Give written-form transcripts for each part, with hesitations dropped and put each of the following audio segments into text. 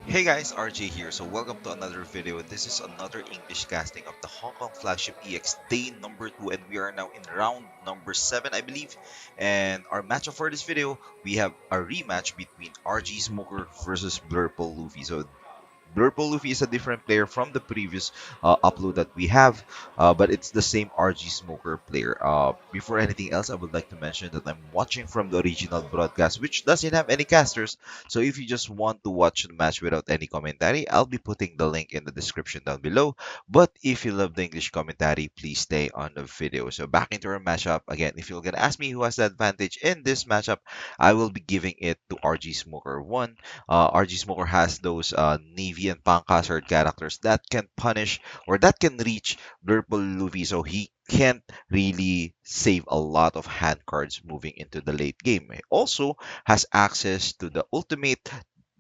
Hey guys, RJ here. So welcome to another video. This is another English casting of the Hongkong Flagship EX day number 2, and we are now in round number 7, I believe. And our matchup for this video, we have a rematch between RG Smoker versus Blurple Luffy. So Blurple Luffy is a different player from the previous upload that we have, but it's the same RG Smoker player. Before anything else, I would like to mention that I'm watching from the original broadcast, which doesn't have any casters. So if you just want to watch the match without any commentary, I'll be putting the link in the description down below. But if you love the English commentary, please stay on the video. So back into our matchup. Again, if you're gonna ask me who has the advantage in this matchup, I will be giving it to RG Smoker 1. RG Smoker has those Navy and Punk Hazard characters that can punish or that can reach Purple Luffy, so he can't really save a lot of hand cards moving into the late game. He also has access to the ultimate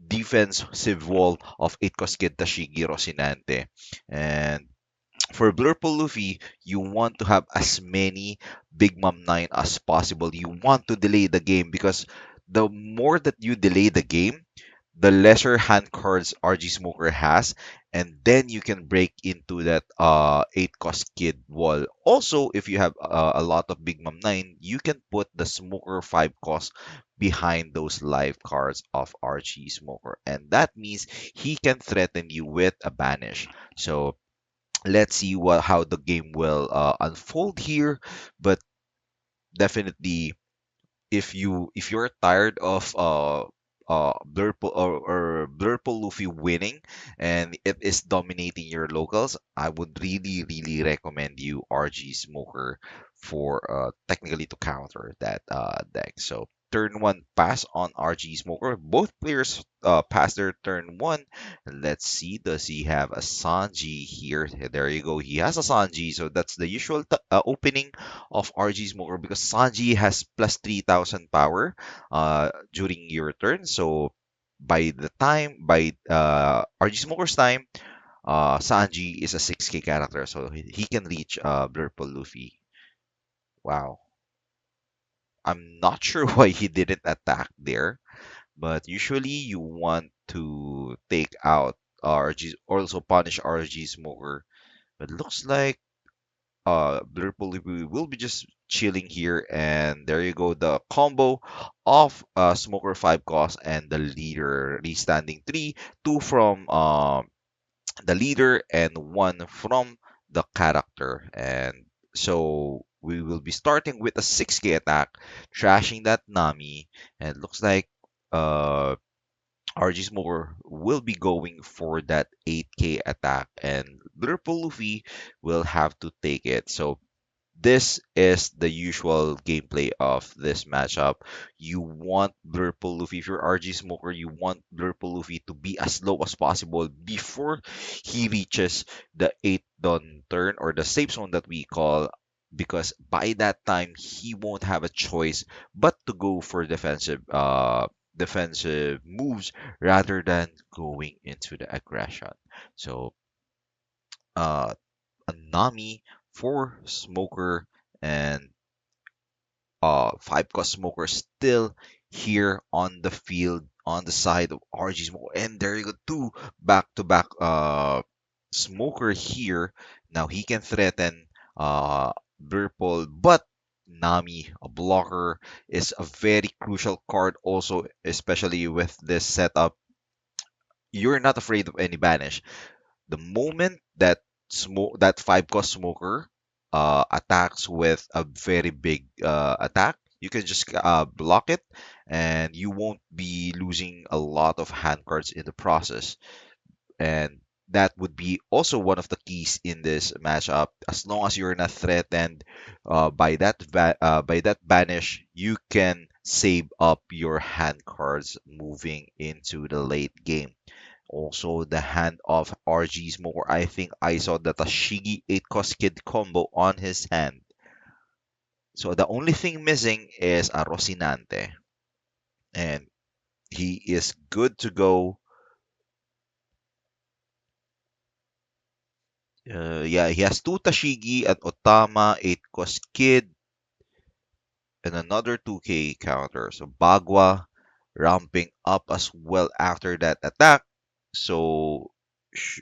defensive wall of 8 Koskid Tashigi Rocinante. And for Blurple Luffy, you want to have as many Big Mom 9 as possible. You want to delay the game because the more that you delay the game, the lesser hand cards RG Smoker has, and then you can break into that 8 cost kid wall. Also, if you have a lot of Big Mom 9, you can put the Smoker 5 cost behind those live cards of RG Smoker, and that means he can threaten you with a banish. So let's see what how the game will unfold here, but definitely if you're tired of Blurple or Blurple Luffy winning and it is dominating your locals, I would really recommend you RG Smoker for technically to counter that deck. So turn one pass on RG Smoker. Both players pass their turn one. Let's see, does he have a Sanji here? There you go. He has a Sanji, so that's the usual opening of RG Smoker because Sanji has plus 3,000 power during your turn. So by RG Smoker's time, Sanji is a 6K character, so he can reach Blurple Luffy. Wow. I'm not sure why he didn't attack there, but usually you want to take out RG, also punish RG Smoker. But looks like Blurple will be just chilling here, and there you go, the combo of Smoker 5 cost and the leader restanding 3, 2 from the leader and 1 from the character. And so we will be starting with a 6K attack, trashing that Nami, and it looks like uh RG Smoker will be going for that 8K attack, and Blurple Luffy will have to take it. So this is the usual gameplay of this matchup. You want Blurple Luffy, if you're RG Smoker, you want Blurple Luffy to be as low as possible before he reaches the 8th dawn turn or the safe zone that we call, because by that time he won't have a choice but to go for defensive moves rather than going into the aggression. So uh a Nami for Smoker and 5 cost Smoker still here on the field on the side of RG Smoker. And there you go, two back to back Smoker here. Now he can threaten Burple, but Nami, a blocker, is a very crucial card also, especially with this setup. You're not afraid of any banish. The moment that that 5 cost Smoker attacks with a very big attack, you can just block it, and you won't be losing a lot of hand cards in the process. And that would be also one of the keys in this matchup. As long as you're not threatened by that banish, you can save up your hand cards moving into the late game. Also, the hand of RG's more. I think I saw the Tashigi 8 cost kid combo on his hand. So the only thing missing is a Rocinante. And he is good to go. Yeah, he has two Tashigi, an Otama, 8 cost kid, and another 2K counter. So Bagua ramping up as well after that attack. So, sh-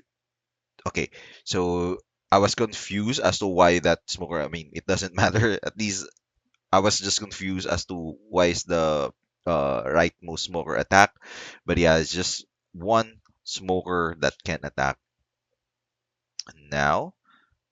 okay. So I was confused as to why that smoker. I mean, it doesn't matter. At least I was just confused as to why is the rightmost smoker attack. But yeah, it's just one smoker that can attack. Now,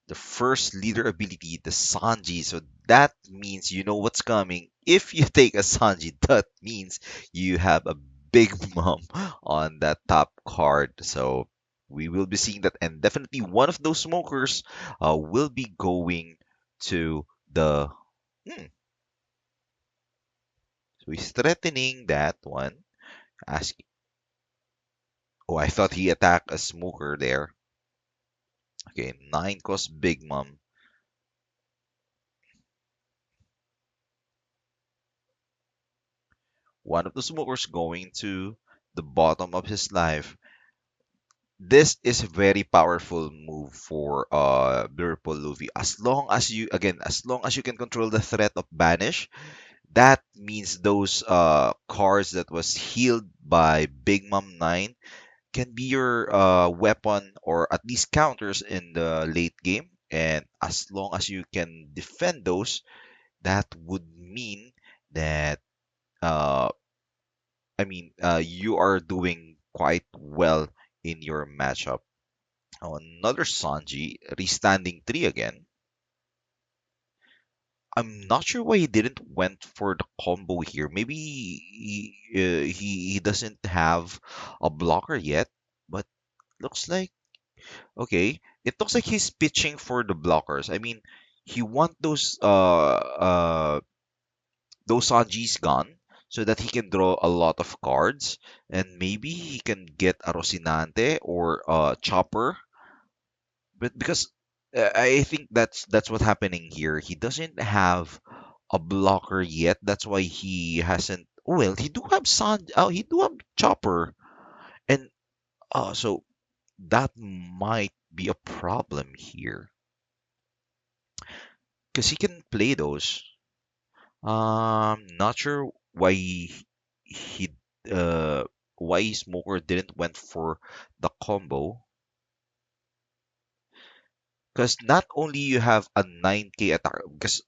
the first leader ability, the Sanji. So that means you know what's coming. If you take a Sanji, that means you have a big mom on that top card. So we will be seeing that, and definitely one of those smokers will be going to the. Hmm, so he's threatening that one. Ask. Oh, I thought he attacked a smoker there. Okay, 9 cost Big Mom. One of the smokers going to the bottom of his life. This is a very powerful move for Purple Luffy. As long as you again, as long as you can control the threat of banish, that means those cards that was healed by Big Mom 9 can be your weapon or at least counters in the late game. And as long as you can defend those, that would mean that uh, you are doing quite well in your matchup. Now, another Sanji, restanding 3 again. I'm not sure why he didn't went for the combo here. Maybe he doesn't have a blocker yet, but looks like okay. It looks like he's pitching for the blockers. I mean, he want those Sanjis gone so that he can draw a lot of cards and maybe he can get a Rocinante or a Chopper. But because I think that's what's happening here. He doesn't have a blocker yet. That's why he hasn't. Well, he do have San. Oh, he do have Chopper, and so that might be a problem here because he can play those. Not sure he uh why Smoker didn't went for the combo. Because not only you have a 9k attack, because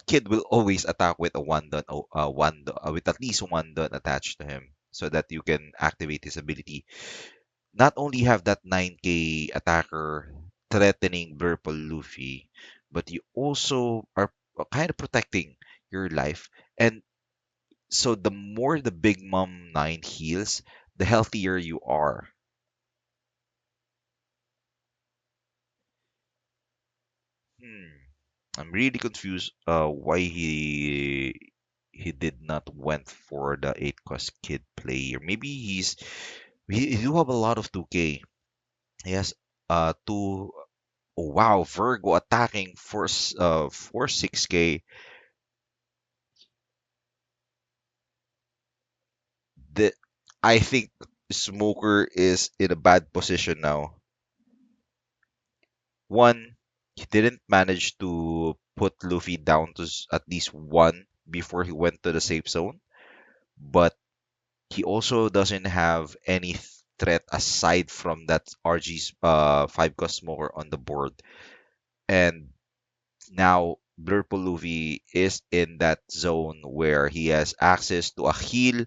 Kid will always attack with a with at least one dot attached to him, so that you can activate his ability. Not only have that 9k attacker threatening Purple Luffy, but you also are kind of protecting your life. And so the more the Big Mom 9 heals, the healthier you are. Hmm. I'm really confused why he did not went for the 8 cost kid player. Maybe he do have a lot of 2k. Yes, two oh, wow, Virgo attacking for 6k. The I think Smoker is in a bad position now. One, he didn't manage to put Luffy down to at least one before he went to the safe zone, but he also doesn't have any threat aside from that RG's 5 cost smoker on the board. And now Blurple Luffy is in that zone where he has access to a heal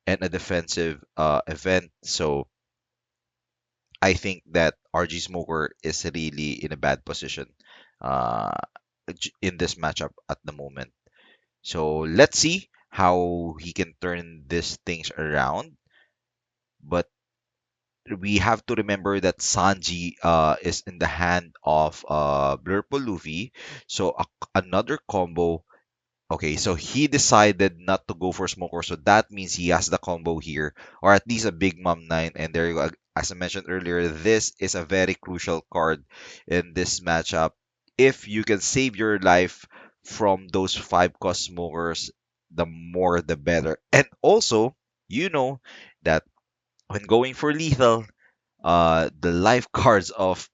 and a defensive event. So I think that RG Smoker is really in a bad position uh, in this matchup at the moment. So let's see how he can turn these things around. But we have to remember that Sanji is in the hand of Blurple Luffy. So another combo. Okay, so he decided not to go for Smoker, so that means he has the combo here, or at least a Big Mom 9. And there you go. As I mentioned earlier, this is a very crucial card in this matchup. If you can save your life from those 5 cost smokers, the more the better. And also, you know that when going for lethal, the lifeguards of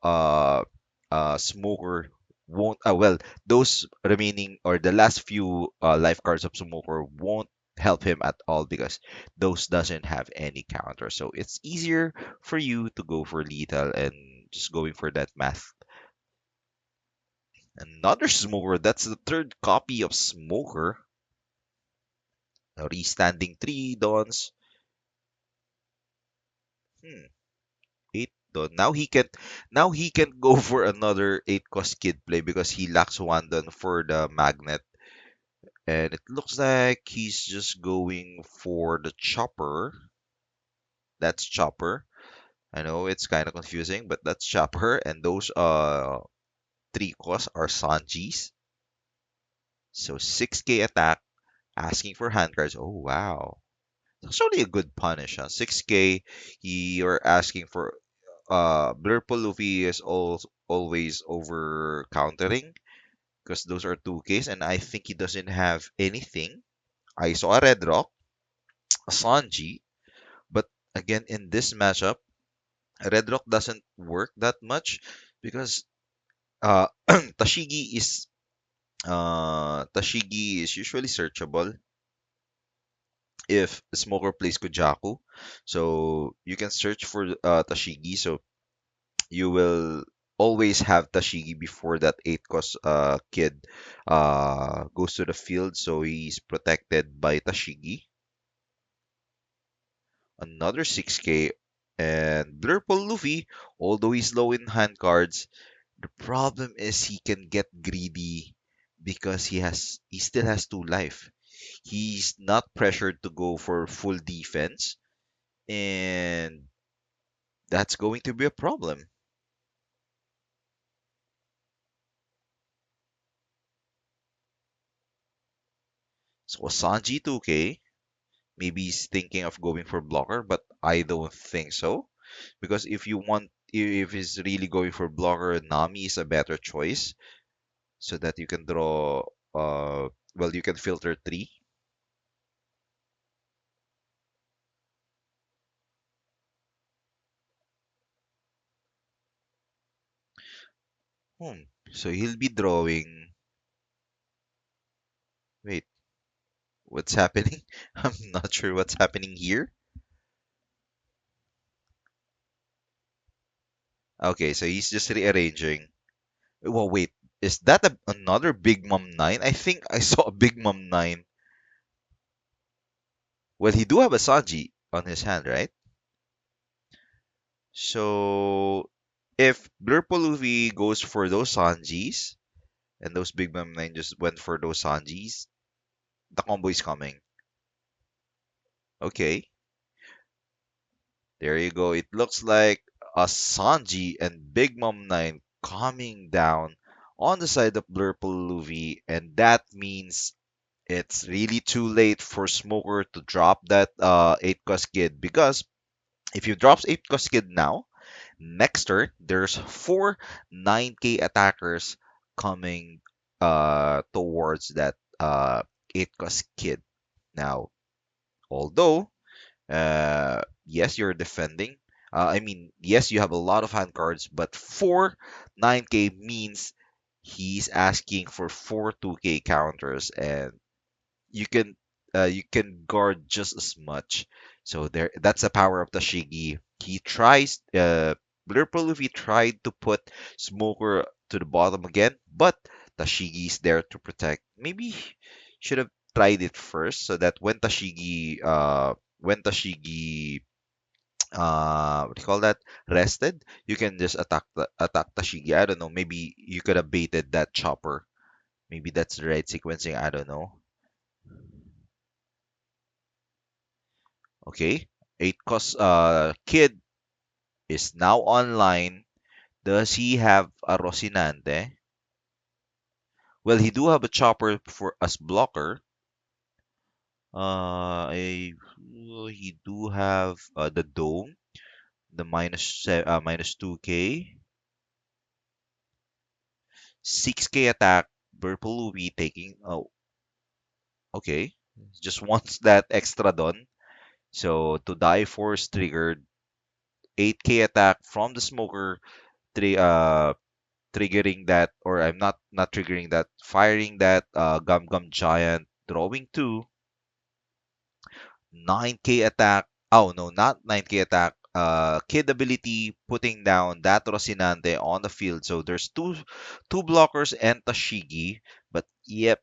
smoker won't well those remaining or the last few lifeguards of smoker won't help him at all because those doesn't have any counter. So it's easier for you to go for lethal and just going for that math. Another smoker. That's the third copy of smoker. Restanding three dons. Hmm. Eight don. Now he can go for another eight cost kid play because he lacks one don for the magnet. And it looks like he's just going for the chopper. That's chopper. I know it's kind of confusing, but that's chopper. And those three costs are Sanji's. So 6k attack, asking for hand cards. Oh wow. That's actually a good punish, huh? 6k, you're asking for Blurple Luffy is always over countering because those are 2Ks and I think he doesn't have anything. I saw a Red Rock, a Sanji, but again in this matchup, Red Rock doesn't work that much because Tashigi is usually searchable if Smoker plays Kujaku. So you can search for Tashigi. So you will always have Tashigi before that 8 cost kid goes to the field. So he's protected by Tashigi. Another 6k. And Blurple Luffy, although he's low in hand cards, the problem is he can get greedy because he still has 2 life. He's not pressured to go for full defense, and that's going to be a problem. So Sanji 2K, maybe he's thinking of going for blocker, but I don't think so. Because if he's really going for blocker, Nami is a better choice so that you can draw, well, you can filter 3. Hmm. So he'll be drawing. Wait, what's happening? I'm not sure what's happening here. Okay, so he's just rearranging. Well, wait, is that another Big Mom 9? I think I saw a Big Mom 9. Well, he do have a Sanji on his hand, right? So if Blurple Luffy goes for those Sanjis and those Big Mom 9 just went for those Sanjis, the combo is coming. Okay, there you go. It looks like a Sanji and Big Mom 9 coming down on the side of Blurple Luffy, and that means it's really too late for Smoker to drop that 8 cost kid because if you drops 8 cost kid now, next turn there's 4 9k attackers coming towards that 8 cost kid. Now, although yes, you're defending. I mean, yes, you have a lot of hand cards, but 4 9k means he's asking for 4 2k counters, and you can guard just as much. So that's the power of Tashigi. He tries Blurple Luffy tried to put Smoker to the bottom again, but Tashigi's there to protect. Maybe should have tried it first so that when Tashigi what do you call that, rested, you can just attack Tashigi. I don't know, maybe you could have baited that chopper. Maybe that's the right sequencing, I don't know. Okay. 8 cost kid is now online. Does he have a Rocinante? Well, he do have a chopper for as blocker. He do have the dome, the minus 2k, 6k attack. Purple Louis taking. Oh, okay. Just wants that extra done. So to die force triggered, 8k attack from the smoker. Three triggering that, or I'm not triggering that, firing that Gum Gum Giant, drawing 2. 9k attack. Oh no, not 9k attack. Kid ability putting down that Rocinante on the field. So there's two blockers and Tashigi. But yep,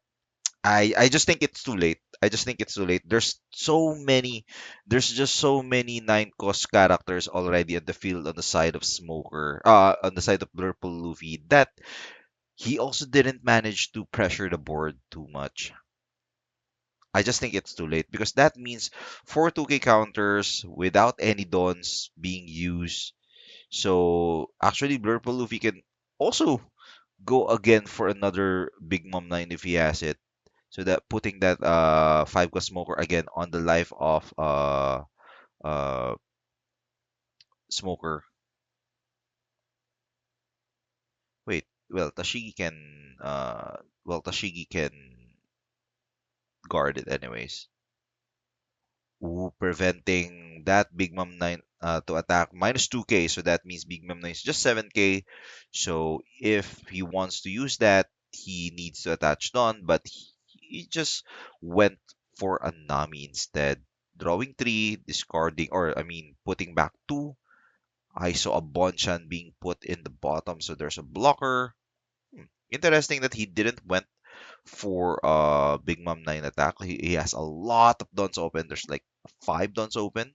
I just think it's too late. I just think it's too late. There's just so many 9 cost characters already at the field on the side of Smoker, on the side of Purple Luffy, that he also didn't manage to pressure the board too much. I just think it's too late because that means 4 2k counters without any dons being used. So actually, Purple Luffy can also go again for another Big Mom 9 if he has it. So that putting that 5 cost smoker again on the life of uh smoker. Wait, well Tashigi can guard it anyways. Ooh, preventing that Big Mom 9 to attack minus 2k, so that means Big Mom 9 is just 7k. So if he wants to use that, he needs to attach Dawn, but he just went for a Nami instead. Drawing 3, discarding, or I mean, putting back 2. I saw a Bonchan being put in the bottom, so there's a blocker. Interesting that he didn't went for Big Mom 9 attack. He has a lot of dons open. There's like 5 dons open.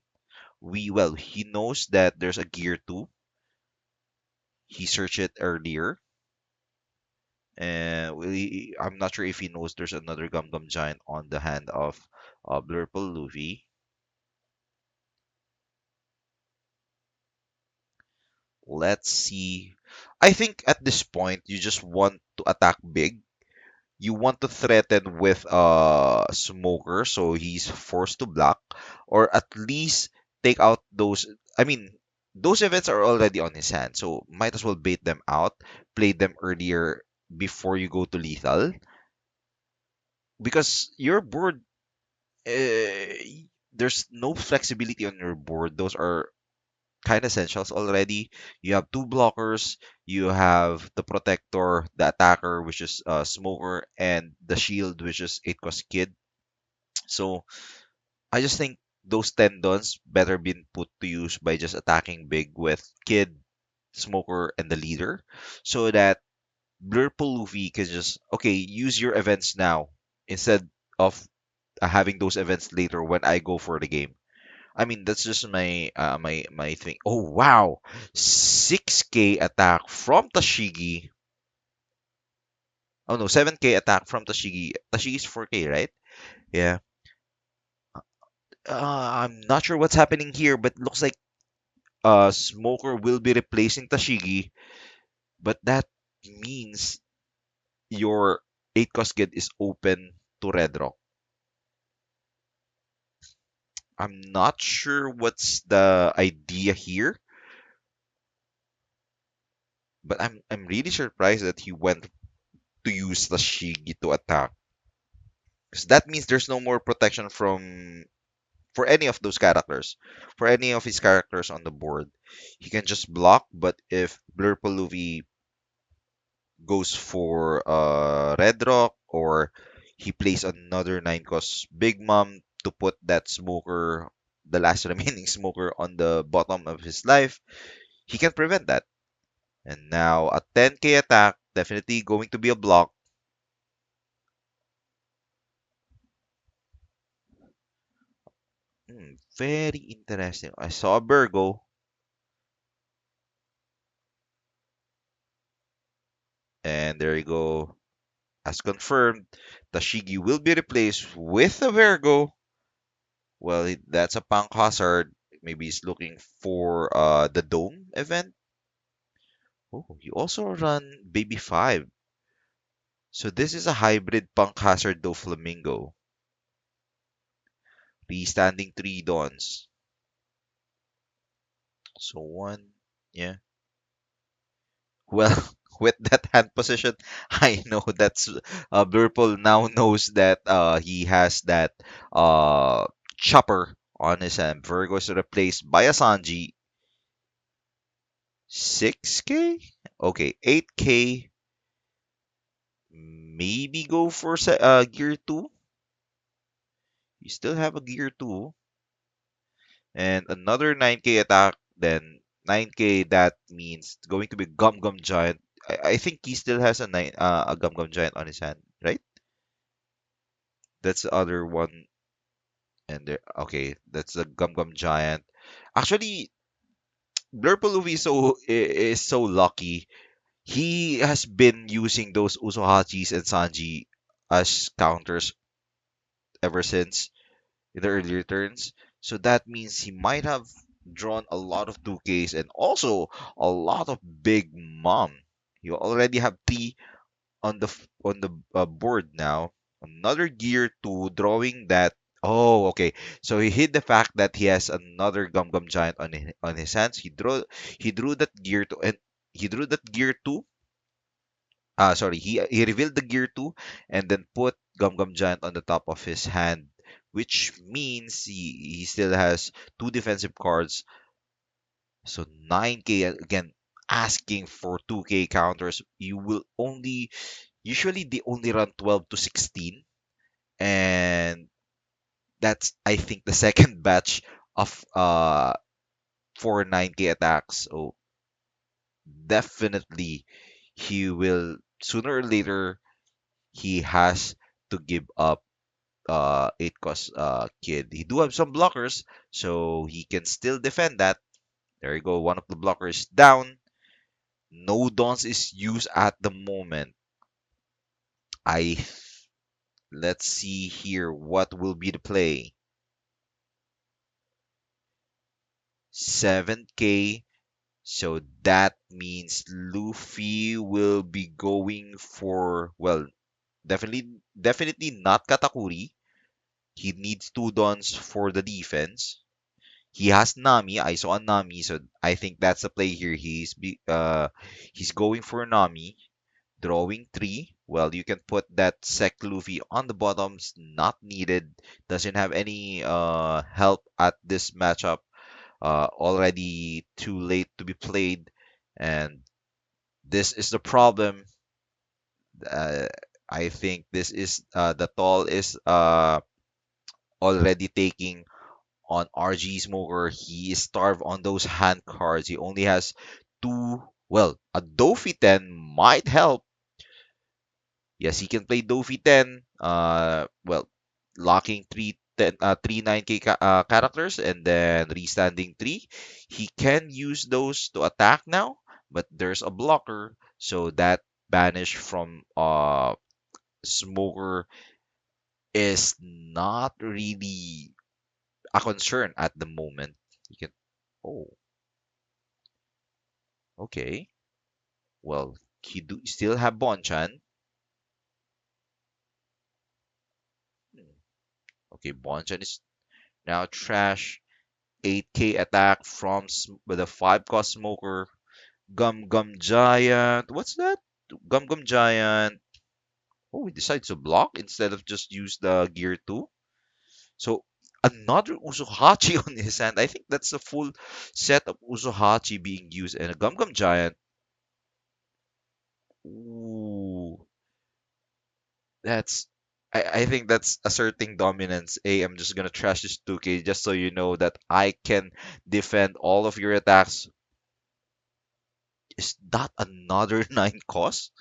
He knows that there's a gear 2. He searched it earlier. And I'm not sure if he knows there's another Gum Gum Giant on the hand of Blurple Luffy. Let's see. I think at this point you just want to attack big. You want to threaten with Smoker, so he's forced to block, or at least take out those. I mean, those events are already on his hand, so might as well bait them out, play them earlier before you go to lethal, because your board, uh, there's no flexibility on your board. Those are kind of essentials already. You have 2 blockers, you have the protector, the attacker, which is Smoker, and the shield, which is 8 cost Kid. So I just think those tendons better been put to use by just attacking big with Kid, Smoker, and the leader, so that Blurple Luffy can just, okay, use your events now instead of having those events later when I go for the game. I mean, that's just my thing. Oh wow, 6k attack from Tashigi. Oh no, 7k attack from Tashigi. Tashigi's 4k, right? Yeah. I'm not sure what's happening here, but looks like Smoker will be replacing Tashigi, but that means your 8 cost kid is open to Red Rock. I'm not sure what's the idea here, but I'm really surprised that he went to use Tashigi to attack. 'Cause that means there's no more protection from for any of those characters. For any of his characters on the board. He can just block, but if Blurple Luffy goes for Red Rock, or he plays another 9 cost Big Mom to put that smoker, the last remaining smoker, on the bottom of his life, he can prevent that. And now a 10k attack, definitely going to be a block. Very interesting. I saw a Virgo, and there you go. As confirmed, Tashigi will be replaced with a Virgo. Well, that's a punk hazard. Maybe he's looking for the Dome event. Oh, you also run Baby 5. So this is a hybrid punk hazard do Flamingo. Standing 3 Dons. So one, yeah. Well, with that hand position, I know that's Blurple now knows that he has that uh chopper on his hand. Virgo is replaced by a Sanji. 6k? Okay, 8k. Maybe go for gear 2. You still have a gear 2. and another 9k attack, then 9k, that means it's going to be Gum Gum Giant. I think he still has a Gum Gum Giant on his hand, right? That's the other one, and there, okay, that's the Gum Gum Giant. Actually, Blurple is so lucky. He has been using those Usohachis and Sanji as counters ever since in the earlier turns. So that means he might have drawn a lot of 2Ks and also a lot of Big Mom. You already have three on the board now. Another gear to drawing that. Oh, okay. So he hid the fact that he has another Gum Gum Giant on his hands. He drew that gear to and he drew that gear to. Sorry, he revealed the gear too, and then put Gum Gum Giant on the top of his hand, which means he still has two defensive cards. So 9k again, asking for 2k counters. You will only usually they only run 12 to 16, and that's I think the second batch of for 9k attacks. So definitely he will sooner or later he has to give up 8 cost kid. He do have some blockers, so he can still defend that. There you go. One of the blockers down. No dons is used at the moment. I Let's see here what will be the play. 7k. So that means Luffy will be going for, well, definitely not Katakuri. He needs two dons for the defense. He has Nami. I saw a Nami, so I think that's the play here. He's going for Nami, drawing three. Well, you can put that Sec Luffy on the bottoms, not needed. Doesn't have any help at this matchup. Already too late to be played, and this is the problem. Uh, I think this is the tall is already taking on RG Smoker. He is starved on those hand cards. He only has two. Well, a Dofi 10 might help. Yes, he can play Dofi 10. Well, locking three 9k characters and then restanding three. He can use those to attack now, but there's a blocker, so that banish from Smoker is not really a concern at the moment. You can. Oh, okay. Well, he do still have Bonchan. Hmm. Okay, Bonchan is now trash. 8k attack from with a 5 cost smoker. Gum Gum Giant. What's that? Gum Gum Giant. Oh, he decides to block instead of just use the gear 2. So another Usuhachi on his hand. I think that's a full set of Usuhachi being used, and a Gum Gum Giant. Ooh, that's I think that's asserting dominance. Hey, I'm just gonna trash this 2k just so you know that I can defend all of your attacks. Is that another 9 cost?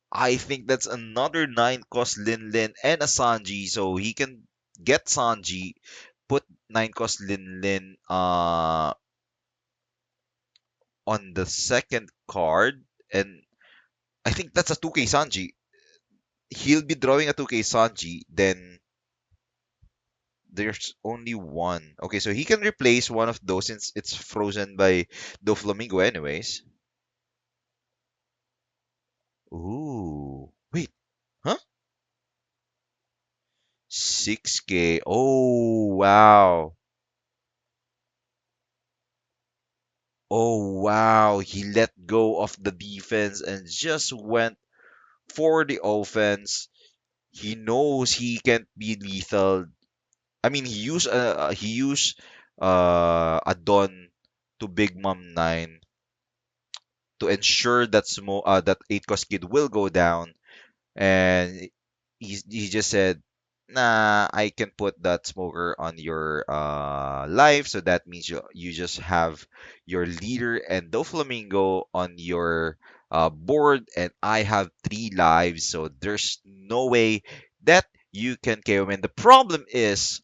I think that's another 9 cost Lin Lin and a Sanji, so he can get Sanji, put 9 cost Lin Lin on the second card, and I think that's a 2k Sanji. He'll be drawing a 2k Sanji, then there's only one. Okay, so he can replace one of those since it's frozen by Doflamingo anyways. Ooh. Wait, huh? 6k. Oh, wow. Oh, wow. He let go of the defense and just went for the offense. He knows he can't be lethal. I mean, he used a Don to Big Mom 9 to ensure that that 8 cost kid will go down, and he just said nah, I can put that smoker on your life. So that means you just have your leader and Doflamingo on your board, and I have 3 lives. So there's no way that you can KO me. And the problem is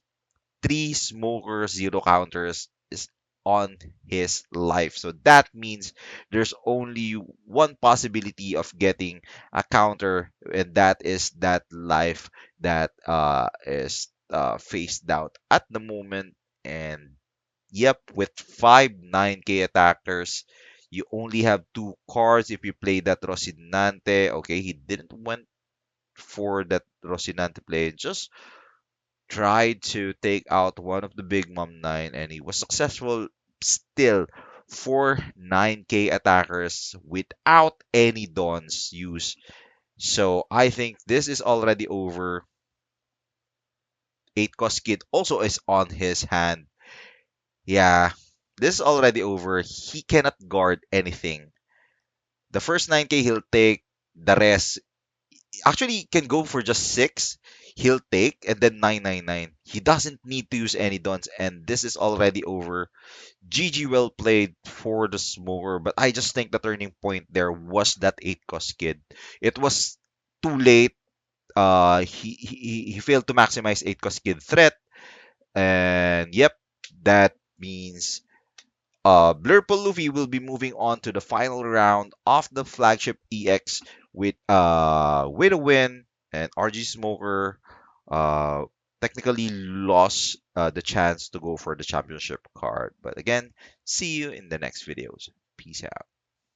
3 smokers, 0 counters is on his life. So that means there's only one possibility of getting a counter, and that is that life that is face down at the moment. And yep, with 5 9K attackers, you only have 2 cards if you play that Rocinante. Okay, he didn't went for that Rocinante play. Just tried to take out one of the big mom 9, and he was successful still for 9K attackers without any dons used. So I think this is already over. 8 cost kid also is on his hand. Yeah, this is already over. He cannot guard anything. The first 9K he'll take, the rest actually he can go for just 6. He'll take and then 999. He doesn't need to use any dons, and this is already over. GG, well played for the smoker, but I just think the turning point there was that 8 cost kid. It was too late. He failed to maximize 8 cost kid threat, and yep, that means Blurple Luffy will be moving on to the final round of the flagship EX with a win, and RG Smoker uh technically lost the chance to go for the championship card. But again, see you in the next videos. Peace out.